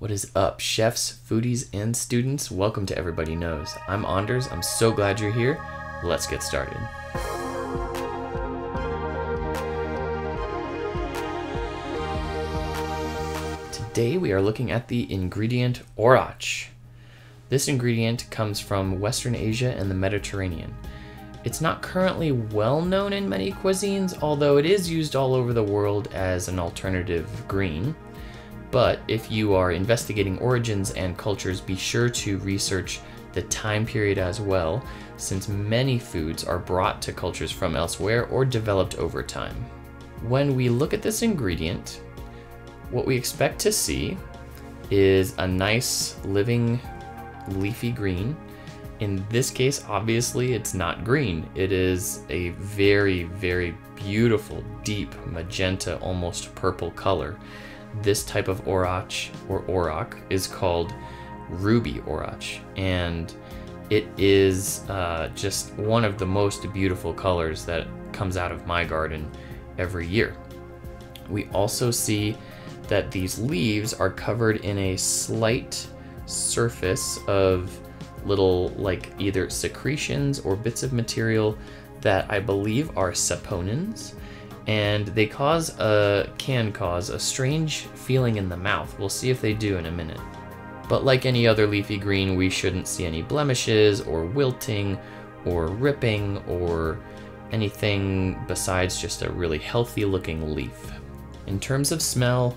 What is up, chefs, foodies, and students? Welcome to Everybody Knows. I'm Anders. I'm so glad you're here. Let's get started. Today we are looking at the ingredient Orach. This ingredient comes from Western Asia and the Mediterranean. It's not currently well known in many cuisines, although it is used all over the world as an alternative green. But if you are investigating origins and cultures, be sure to research the time period as well, since many foods are brought to cultures from elsewhere or developed over time. When we look at this ingredient, what we expect to see is a nice living leafy green. In this case, obviously it's not green. It is a very, very beautiful, deep magenta, almost purple color. This type of Orach or Orach is called ruby Orach, and it is just one of the most beautiful colors that comes out of my garden every year. We also see that these leaves are covered in a slight surface of little, like, either secretions or bits of material that I believe are saponins. And they can cause a strange feeling in the mouth. We'll see if they do in a minute. But like any other leafy green, we shouldn't see any blemishes or wilting or ripping or anything besides just a really healthy looking leaf. In terms of smell,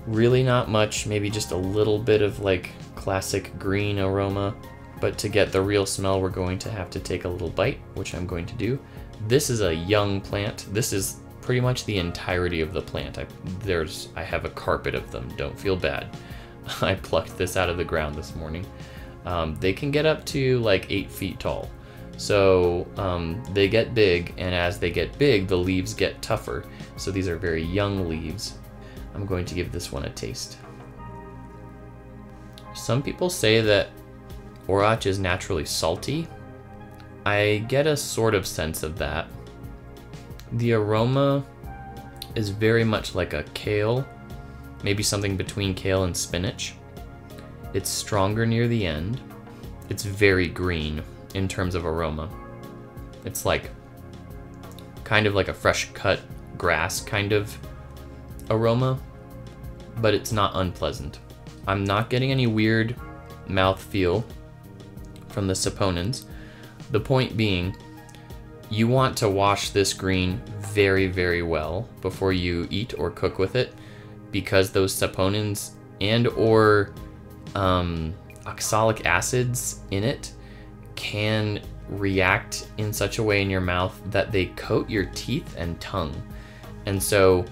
really not much, maybe just a little bit of like classic green aroma. But to get the real smell, we're going to have to take a little bite, which I'm going to do. This is a young plant. This is pretty much the entirety of the plant. I have a carpet of them, don't feel bad. I plucked this out of the ground this morning. They can get up to like 8 feet tall. So they get big, and as they get big, the leaves get tougher. So these are very young leaves. I'm going to give this one a taste. Some people say that Orach is naturally salty. I get a sort of sense of that. The aroma is very much like a kale, maybe something between kale and spinach. It's stronger near the end. It's very green in terms of aroma. It's like kind of like a fresh cut grass kind of aroma, but it's not unpleasant. I'm not getting any weird mouthfeel from the saponins. The point being, you want to wash this green very, very well before you eat or cook with it, because those saponins and or oxalic acids in it can react in such a way in your mouth that they coat your teeth and tongue. And so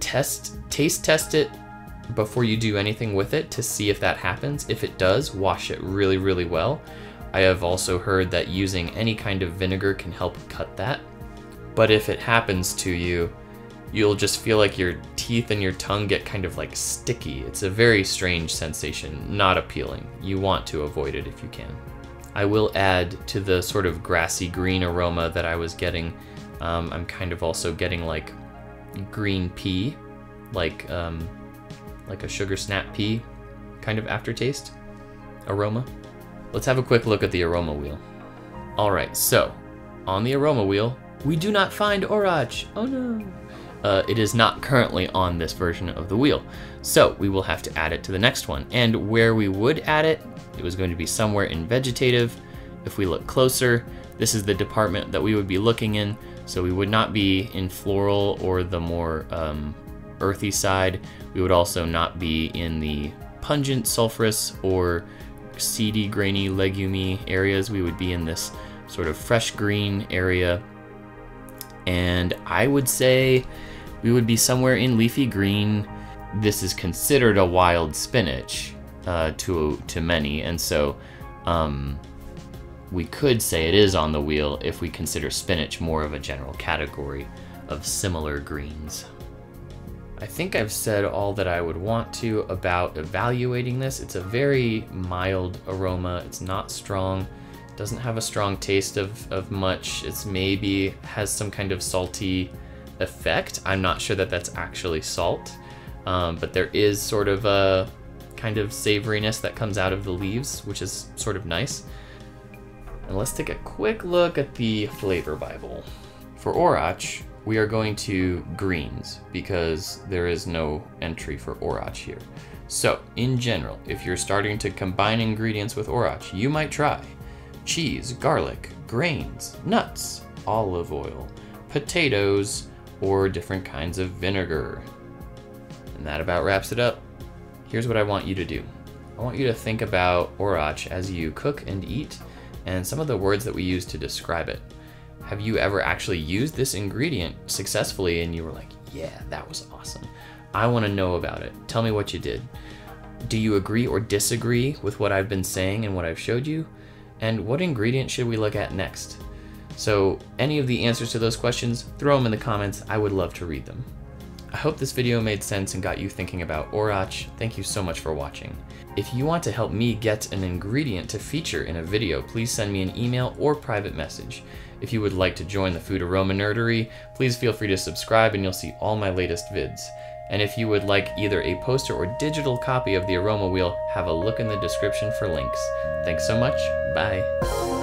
taste test it before you do anything with it to see if that happens. If it does, wash it really, really well. I have also heard that using any kind of vinegar can help cut that. But if it happens to you, you'll just feel like your teeth and your tongue get kind of like sticky. It's a very strange sensation, not appealing. You want to avoid it if you can. I will add to the sort of grassy green aroma that I was getting. I'm kind of also getting like green pea, like a sugar snap pea kind of aftertaste aroma. Let's have a quick look at the aroma wheel. All right, so on the aroma wheel, we do not find Orach. Oh no. It is not currently on this version of the wheel. So we will have to add it to the next one. And where we would add it, it was going to be somewhere in vegetative. If we look closer, this is the department that we would be looking in. So we would not be in floral or the more earthy side. We would also not be in the pungent sulfurous or seedy, grainy, legumy areas. We would be in this sort of fresh green area. And I would say we would be somewhere in leafy green. This is considered a wild spinach to many, and so we could say it is on the wheel if we consider spinach more of a general category of similar greens. I think I've said all that I would want to about evaluating this. It's a very mild aroma. It's not strong. It doesn't have a strong taste of much. It's maybe has some kind of salty effect. I'm not sure that that's actually salt. but there is sort of a kind of savoriness that comes out of the leaves, which is sort of nice. And let's take a quick look at the flavor Bible. For Orach, we are going to greens because there is no entry for Orach here. So, in general, if you're starting to combine ingredients with Orach, you might try cheese, garlic, grains, nuts, olive oil, potatoes, or different kinds of vinegar. And that about wraps it up. Here's what I want you to do. I want you to think about Orach as you cook and eat, and some of the words that we use to describe it. Have you ever actually used this ingredient successfully and you were like, yeah, that was awesome. I want to know about it. Tell me what you did. Do you agree or disagree with what I've been saying and what I've showed you? And what ingredient should we look at next? So any of the answers to those questions, throw them in the comments. I would love to read them. I hope this video made sense and got you thinking about Orach. Thank you so much for watching. If you want to help me get an ingredient to feature in a video, please send me an email or private message. If you would like to join the Food Aroma Nerdery, please feel free to subscribe and you'll see all my latest vids. And if you would like either a poster or digital copy of the Aroma Wheel, have a look in the description for links. Thanks so much, bye.